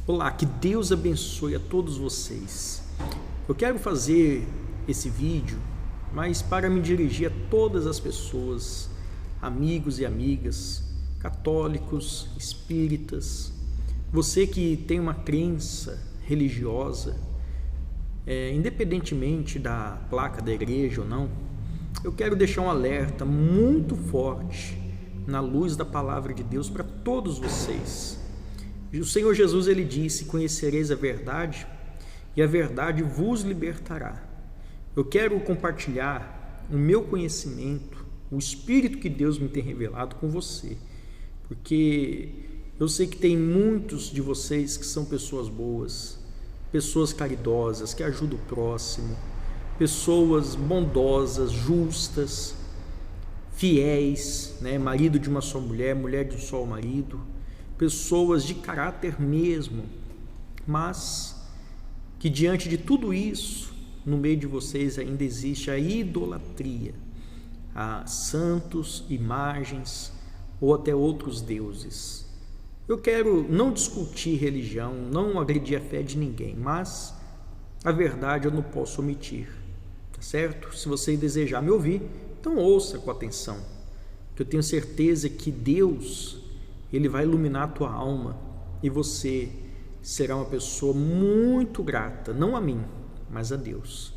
Olá, que Deus abençoe a todos vocês. Eu quero fazer esse vídeo, mas para me dirigir a todas as pessoas, amigos e amigas, católicos, espíritas, você que tem uma crença religiosa, independentemente da placa da igreja ou não, eu quero deixar um alerta muito forte na luz da palavra de Deus para todos vocês. O Senhor Jesus, ele disse: conhecereis a verdade e a verdade vos libertará. Eu quero compartilhar o meu conhecimento, o Espírito que Deus me tem revelado com você, porque eu sei que tem muitos de vocês que são pessoas boas, pessoas caridosas, que ajudam o próximo, pessoas bondosas, justas, fiéis, marido de uma só mulher, mulher de um só marido, pessoas de caráter mesmo, mas que diante de tudo isso, no meio de vocês ainda existe a idolatria a santos, imagens ou até outros deuses. Eu quero não discutir religião, não agredir a fé de ninguém, mas a verdade eu não posso omitir, tá certo? Se você desejar me ouvir, então ouça com atenção, que eu tenho certeza que Deus, ele vai iluminar a tua alma e você será uma pessoa muito grata, não a mim, mas a Deus,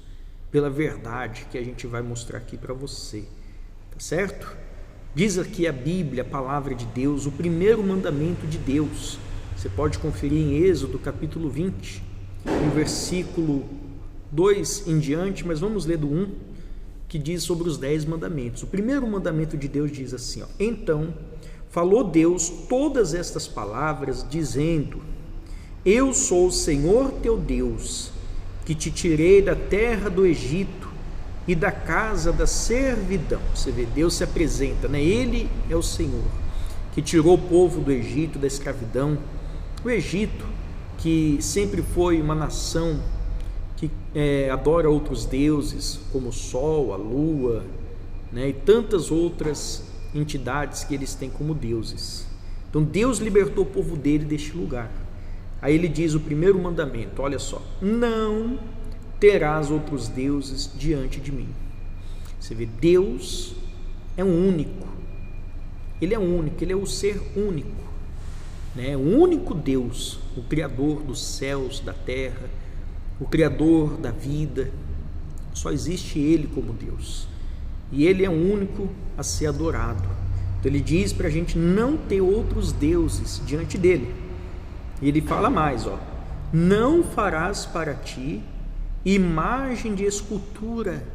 pela verdade que a gente vai mostrar aqui para você, tá certo? Diz aqui a Bíblia, a palavra de Deus, o primeiro mandamento de Deus. Você pode conferir em Êxodo capítulo 20, no versículo 2 em diante, mas vamos ler do 1, que diz sobre os 10 mandamentos. O primeiro mandamento de Deus diz assim: então falou Deus todas estas palavras, dizendo: eu sou o Senhor teu Deus, que te tirei da terra do Egito e da casa da servidão. Você vê, Deus se apresenta, Ele é o Senhor, que tirou o povo do Egito, da escravidão. O Egito, que sempre foi uma nação que adora outros deuses, como o sol, a lua, e tantas outras entidades que eles têm como deuses. Então Deus libertou o povo dele deste lugar. Aí ele diz o primeiro mandamento, olha só: não terás outros deuses diante de mim. Você vê, Deus é um único, Ele é único, Ele é o ser único, o único Deus, o Criador dos céus, da terra, o Criador da vida. Só existe Ele como Deus, e Ele é o único a ser adorado. Então Ele diz para a gente não ter outros deuses diante dEle. E Ele fala mais, não farás para ti imagem de escultura,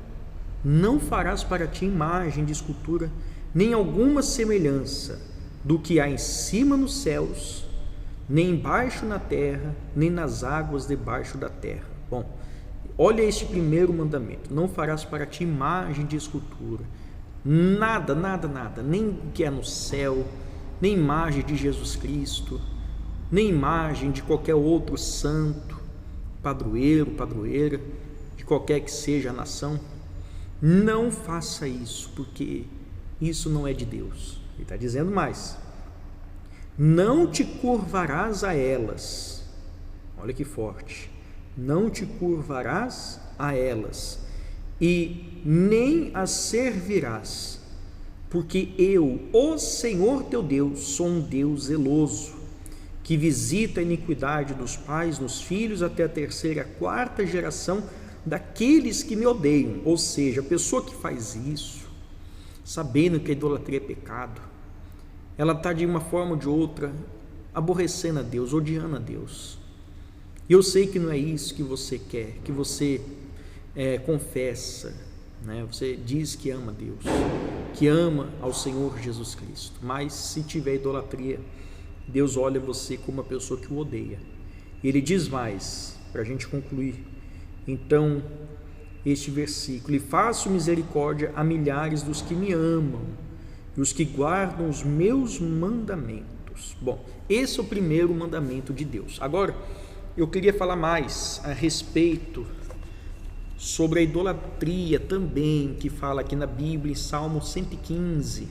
não farás para ti imagem de escultura, nem alguma semelhança do que há em cima nos céus, nem embaixo na terra, nem nas águas debaixo da terra. Bom, olha este primeiro mandamento: não farás para ti imagem de escultura, nada, nem o que é no céu, nem imagem de Jesus Cristo, nem imagem de qualquer outro santo, padroeiro, padroeira, de qualquer que seja a nação. Não faça isso, porque isso não é de Deus. Ele está dizendo mais: não te curvarás a elas. Olha que forte: não te curvarás a elas, e nem as servirás, porque eu, o Senhor teu Deus, sou um Deus zeloso, que visita a iniquidade dos pais nos filhos até a terceira e a quarta geração daqueles que me odeiam. Ou seja, a pessoa que faz isso, sabendo que a idolatria é pecado, ela está de uma forma ou de outra aborrecendo a Deus, odiando a Deus. E eu sei que não é isso que você quer, que você confessa, você diz que ama Deus, que ama ao Senhor Jesus Cristo, mas se tiver idolatria, Deus olha você como uma pessoa que o odeia. E Ele diz mais, para a gente concluir, então, este versículo: e faço misericórdia a milhares dos que me amam, e os que guardam os meus mandamentos. Bom, esse é o primeiro mandamento de Deus. Agora, eu queria falar mais a respeito sobre a idolatria também, que fala aqui na Bíblia, em Salmo 115.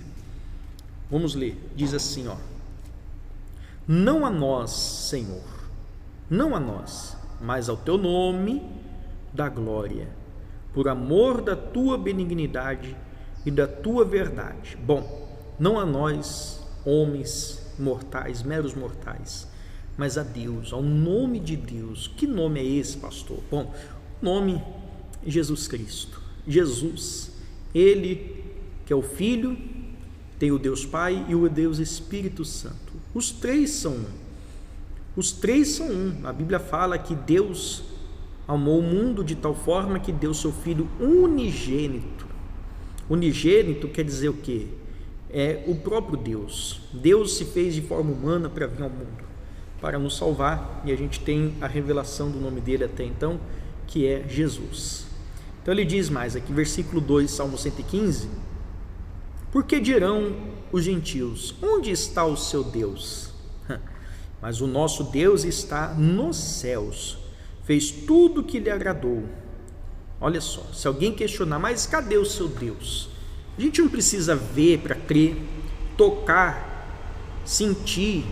Vamos ler, diz assim: não a nós, Senhor, não a nós, mas ao teu nome da glória, por amor da tua benignidade e da tua verdade. Bom, não a nós, homens mortais, meros mortais, mas a Deus, ao nome de Deus. Que nome é esse, pastor? Bom, o nome é Jesus Cristo. Jesus, Ele que é o Filho, tem o Deus Pai e o Deus Espírito Santo. Os três são um. Os três são um. A Bíblia fala que Deus amou o mundo de tal forma que deu seu Filho unigênito. Unigênito quer dizer o quê? É o próprio Deus. Deus se fez de forma humana para vir ao mundo, para nos salvar, e a gente tem a revelação do nome dele até então, que é Jesus. Então ele diz mais aqui, versículo 2, Salmo 115: por que dirão os gentios, onde está o seu Deus? Mas o nosso Deus está nos céus, fez tudo o que lhe agradou. Olha só, se alguém questionar, mas cadê o seu Deus? A gente não precisa ver para crer, tocar, sentir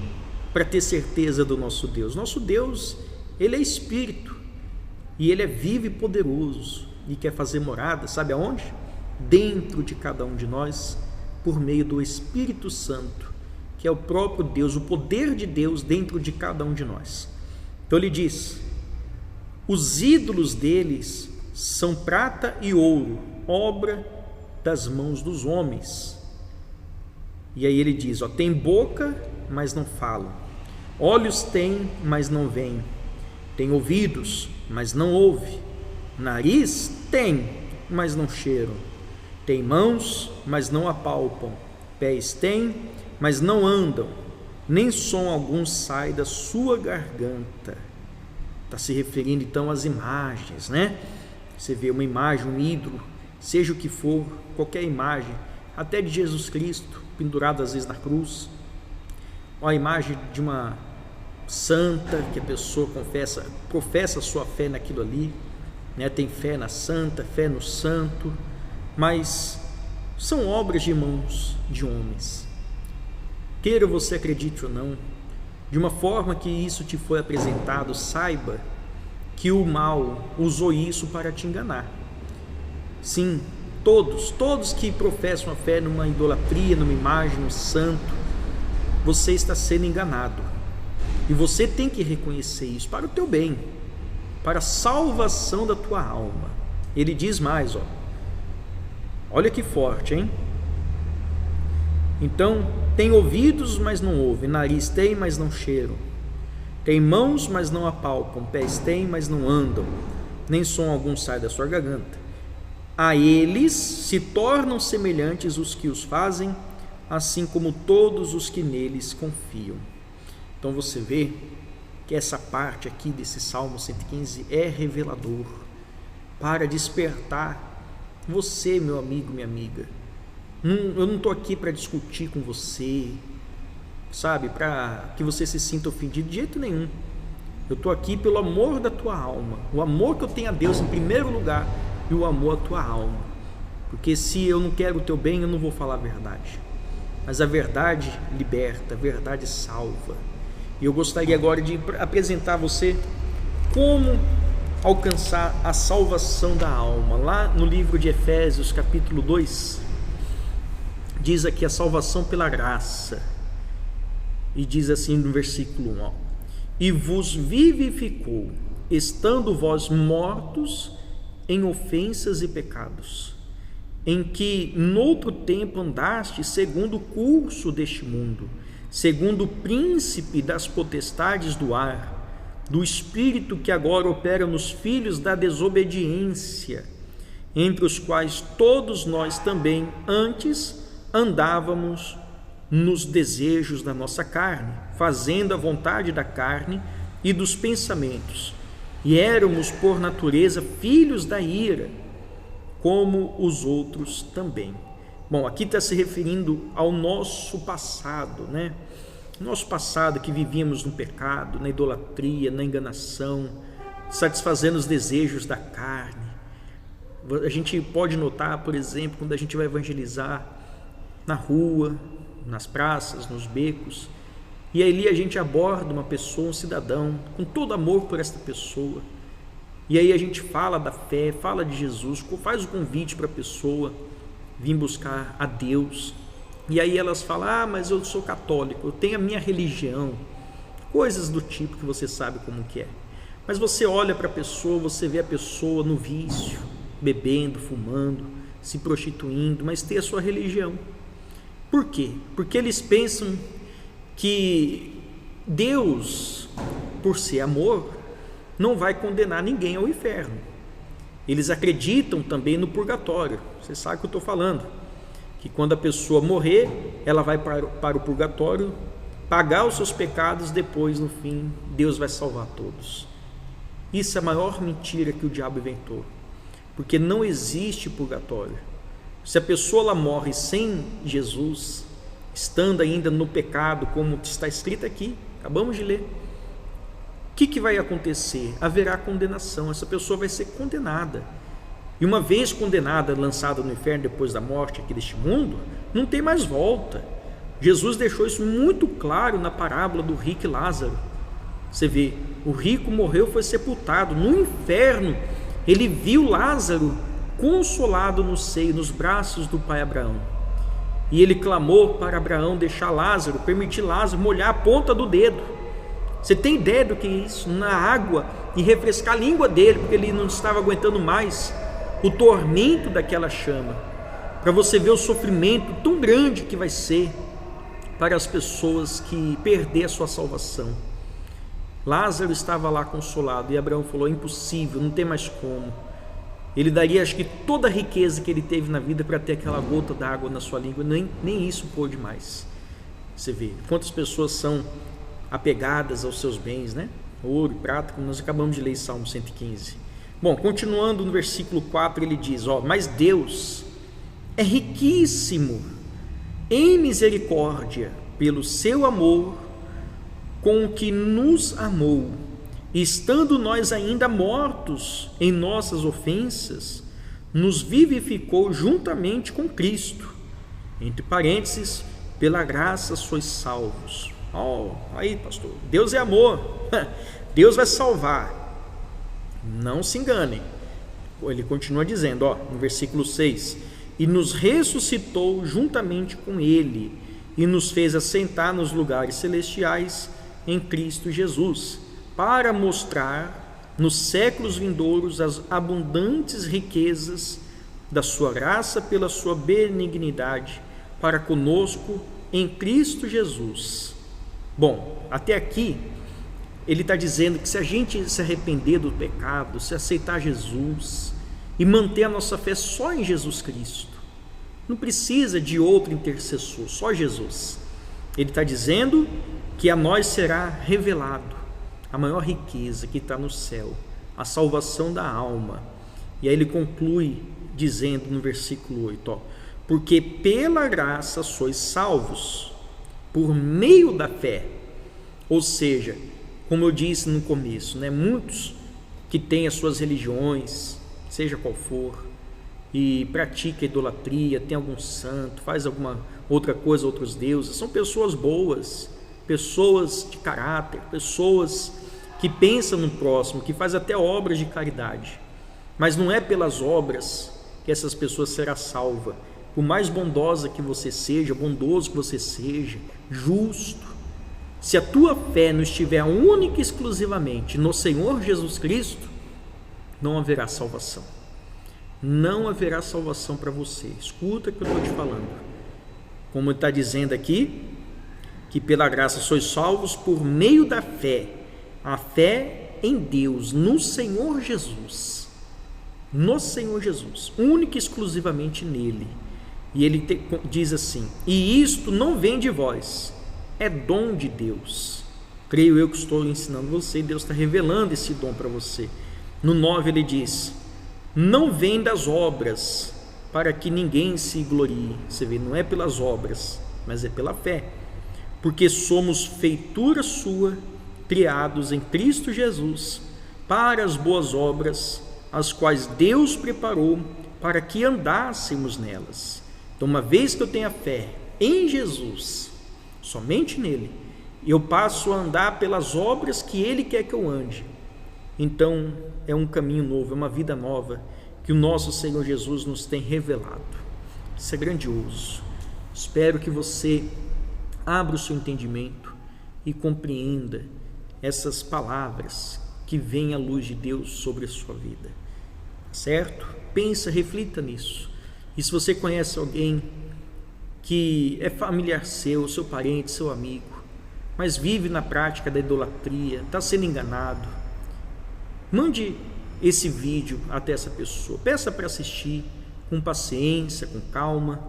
para ter certeza do nosso Deus. Nosso Deus, Ele é Espírito, e Ele é vivo e poderoso, e quer fazer morada, sabe aonde? Dentro de cada um de nós, por meio do Espírito Santo, que é o próprio Deus, o poder de Deus dentro de cada um de nós. Então ele diz: os ídolos deles são prata e ouro, obra das mãos dos homens. E aí ele diz, tem boca, mas não falam, olhos têm, mas não veem, tem ouvidos, mas não ouvem, nariz tem, mas não cheiram, tem mãos, mas não apalpam, pés têm, mas não andam, nem som algum sai da sua garganta. Está se referindo então às imagens, né? Você vê uma imagem, um ídolo, seja o que for, qualquer imagem, até de Jesus Cristo, pendurado às vezes na cruz, ou a imagem de uma santa, que a pessoa professa a sua fé naquilo ali, né? Tem fé na santa, fé no santo, mas são obras de mãos de homens. Queira você acredite ou não, de uma forma que isso te foi apresentado, saiba que o mal usou isso para te enganar. Sim, todos que professam a fé numa idolatria, numa imagem, num santo, você está sendo enganado. E você tem que reconhecer isso para o teu bem, para a salvação da tua alma. Ele diz mais, olha que forte, hein? Então, tem ouvidos, mas não ouvem, nariz tem, mas não cheiram, tem mãos, mas não apalpam, pés têm, mas não andam, nem som algum sai da sua garganta. A eles se tornam semelhantes os que os fazem, assim como todos os que neles confiam. Então você vê que essa parte aqui desse Salmo 115 é revelador para despertar você, meu amigo, minha amiga. Eu não estou aqui para discutir com você, sabe, para que você se sinta ofendido, de jeito nenhum. Eu estou aqui pelo amor da tua alma, o amor que eu tenho a Deus em primeiro lugar e o amor à tua alma, porque se eu não quero o teu bem, eu não vou falar a verdade, mas a verdade liberta, a verdade salva. E eu gostaria agora de apresentar a você como alcançar a salvação da alma. Lá no livro de Efésios, capítulo 2, diz aqui a salvação pela graça, e diz assim no versículo 1, e vos vivificou, estando vós mortos em ofensas e pecados, em que noutro tempo andaste segundo o curso deste mundo, segundo o príncipe das potestades do ar, do espírito que agora opera nos filhos da desobediência, entre os quais todos nós também antes andávamos nos desejos da nossa carne, fazendo a vontade da carne e dos pensamentos, e éramos por natureza filhos da ira, como os outros também. Bom, aqui está se referindo ao nosso passado, né? Nosso passado, que vivíamos no pecado, na idolatria, na enganação, satisfazendo os desejos da carne. A gente pode notar, por exemplo, quando a gente vai evangelizar na rua, nas praças, nos becos, E ali a gente aborda uma pessoa, um cidadão, com todo amor por esta pessoa. E aí a gente fala da fé, fala de Jesus, faz o convite para a pessoa vir buscar a Deus. E aí elas falam, mas eu sou católico, eu tenho a minha religião. Coisas do tipo que você sabe como que é. Mas você olha para a pessoa, você vê a pessoa no vício, bebendo, fumando, se prostituindo, mas tem a sua religião. Por quê? Porque eles pensam que Deus, por ser amor, não vai condenar ninguém ao inferno. Eles acreditam também no purgatório. Você sabe o que eu estou falando, que quando a pessoa morrer, ela vai para o purgatório, pagar os seus pecados, depois no fim, Deus vai salvar todos. Isso é a maior mentira que o diabo inventou, porque não existe purgatório. Se a pessoa ela morre sem Jesus, estando ainda no pecado, como está escrito aqui, acabamos de ler, o que vai acontecer? Haverá condenação, essa pessoa vai ser condenada. E uma vez condenada, lançada no inferno depois da morte aqui deste mundo, não tem mais volta. Jesus deixou isso muito claro na parábola do rico e Lázaro. Você vê, o rico morreu, foi sepultado. No inferno, ele viu Lázaro consolado no seio, nos braços do pai Abraão. E ele clamou para Abraão deixar Lázaro, permitir Lázaro molhar a ponta do dedo. Você tem ideia do que é isso? Na água, e refrescar a língua dele, porque ele não estava aguentando mais o tormento daquela chama. Para você ver o sofrimento tão grande que vai ser para as pessoas que perder a sua salvação. Lázaro estava lá consolado e Abraão falou, é impossível, não tem mais como. Ele daria acho que toda a riqueza que ele teve na vida para ter aquela gota d'água na sua língua, nem isso pôde mais. Você vê quantas pessoas são apegadas aos seus bens, né? Ouro e prata, como nós acabamos de ler em Salmo 115. Bom, continuando no versículo 4, ele diz, mas Deus é riquíssimo em misericórdia pelo seu amor com que nos amou, estando nós ainda mortos em nossas ofensas, nos vivificou juntamente com Cristo. Entre parênteses, pela graça sois salvos. Aí pastor, Deus é amor, Deus vai salvar. Não se enganem, ele continua dizendo, no versículo 6, e nos ressuscitou juntamente com ele, e nos fez assentar nos lugares celestiais em Cristo Jesus, para mostrar nos séculos vindouros as abundantes riquezas da sua graça pela sua benignidade para conosco em Cristo Jesus. Bom, até aqui ele está dizendo que se a gente se arrepender do pecado, se aceitar Jesus e manter a nossa fé só em Jesus Cristo, não precisa de outro intercessor, só Jesus. Ele está dizendo que a nós será revelado a maior riqueza que está no céu, a salvação da alma. E aí ele conclui dizendo no versículo 8, porque pela graça sois salvos, por meio da fé. Ou seja, como eu disse no começo, muitos que têm as suas religiões, seja qual for, e pratica idolatria, tem algum santo, faz alguma outra coisa, outros deuses, são pessoas boas, pessoas de caráter, pessoas que pensam no próximo, que faz até obras de caridade, mas não é pelas obras que essas pessoas serão salvas. Por mais bondosa que você seja, bondoso que você seja, justo, se a tua fé não estiver única e exclusivamente no Senhor Jesus Cristo, não haverá salvação. Não haverá salvação para você. Escuta o que eu estou te falando. Como ele está dizendo aqui, que pela graça sois salvos por meio da fé, a fé em Deus, no Senhor Jesus, única e exclusivamente nele. E ele diz assim, e isto não vem de vós, é dom de Deus. Creio eu que estou ensinando você, Deus está revelando esse dom para você. No 9 ele diz, não vem das obras, para que ninguém se glorie. Você vê, não é pelas obras, mas é pela fé, porque somos feitura sua, criados em Cristo Jesus, para as boas obras, as quais Deus preparou para que andássemos nelas. Então, uma vez que eu tenho a fé em Jesus, somente nele, eu passo a andar pelas obras que Ele quer que eu ande. Então é um caminho novo, é uma vida nova que o nosso Senhor Jesus nos tem revelado. Isso é grandioso. Espero que você abra o seu entendimento e compreenda essas palavras que vêm à luz de Deus sobre a sua vida, certo? Pensa, reflita nisso. E se você conhece alguém que é familiar seu parente, seu amigo, mas vive na prática da idolatria, está sendo enganado, mande esse vídeo até essa pessoa, peça para assistir com paciência, com calma,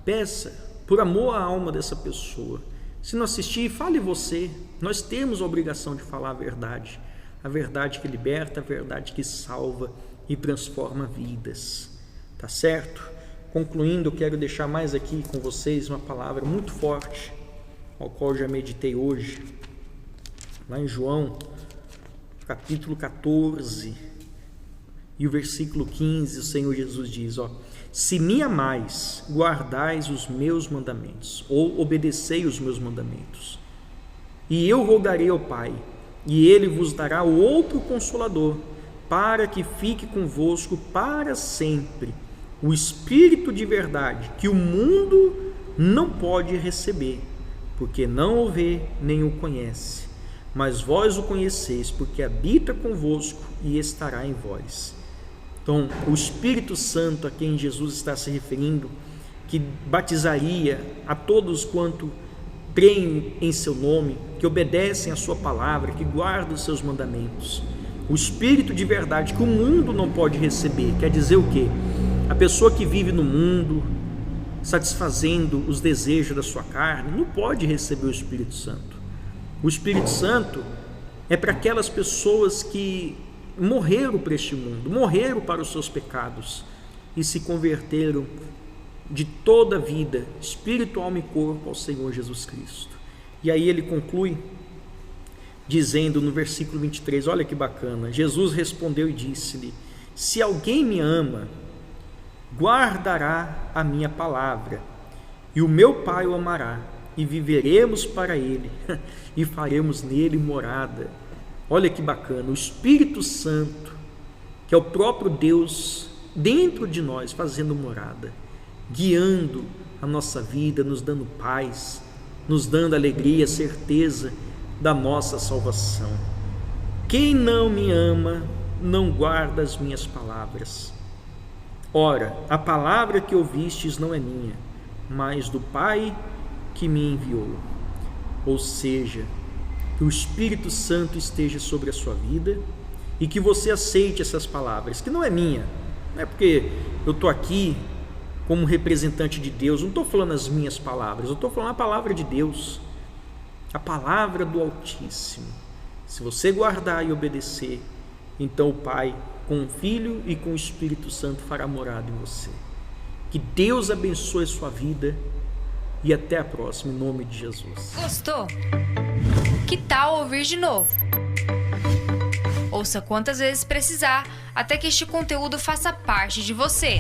peça por amor à alma dessa pessoa. Se não assistir, fale você. Nós temos a obrigação de falar a verdade que liberta, a verdade que salva e transforma vidas, tá certo? Concluindo, eu quero deixar mais aqui com vocês uma palavra muito forte, ao qual já meditei hoje, lá em João, capítulo 14, e o versículo 15, o Senhor Jesus diz, se me amais, guardais os meus mandamentos, ou obedecei os meus mandamentos, e eu rogarei ao Pai, e Ele vos dará o outro Consolador, para que fique convosco para sempre, o Espírito de verdade, que o mundo não pode receber, porque não o vê nem o conhece, mas vós o conheceis, porque habita convosco e estará em vós. Então, o Espírito Santo a quem Jesus está se referindo, que batizaria a todos quanto creem em seu nome, que obedecem a sua palavra, que guardam os seus mandamentos. O Espírito de verdade que o mundo não pode receber, quer dizer o quê? A pessoa que vive no mundo, satisfazendo os desejos da sua carne, não pode receber o Espírito Santo. O Espírito Santo é para aquelas pessoas que morreram para este mundo, morreram para os seus pecados e se converteram de toda a vida, espírito, alma e corpo, ao Senhor Jesus Cristo. E aí ele conclui dizendo no versículo 23, olha que bacana, Jesus respondeu e disse-lhe, se alguém me ama, guardará a minha palavra, e o meu Pai o amará, e viveremos para ele, e faremos nele morada. Olha que bacana, o Espírito Santo, que é o próprio Deus dentro de nós, fazendo morada, guiando a nossa vida, nos dando paz, nos dando alegria, certeza da nossa salvação. Quem não me ama, não guarda as minhas palavras. Ora, a palavra que ouvistes não é minha, mas do Pai que me enviou. Ou seja, que o Espírito Santo esteja sobre a sua vida e que você aceite essas palavras, que não é minha, não é porque eu estou aqui como representante de Deus, não estou falando as minhas palavras, eu estou falando a palavra de Deus, a palavra do Altíssimo. Se você guardar e obedecer, então o Pai, com o Filho e com o Espírito Santo, fará morada em você. Que Deus abençoe a sua vida e até a próxima, em nome de Jesus. Gostou? Que tal ouvir de novo? Ouça quantas vezes precisar, até que este conteúdo faça parte de você.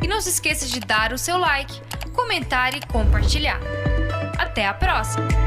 E não se esqueça de dar o seu like, comentar e compartilhar. Até a próxima!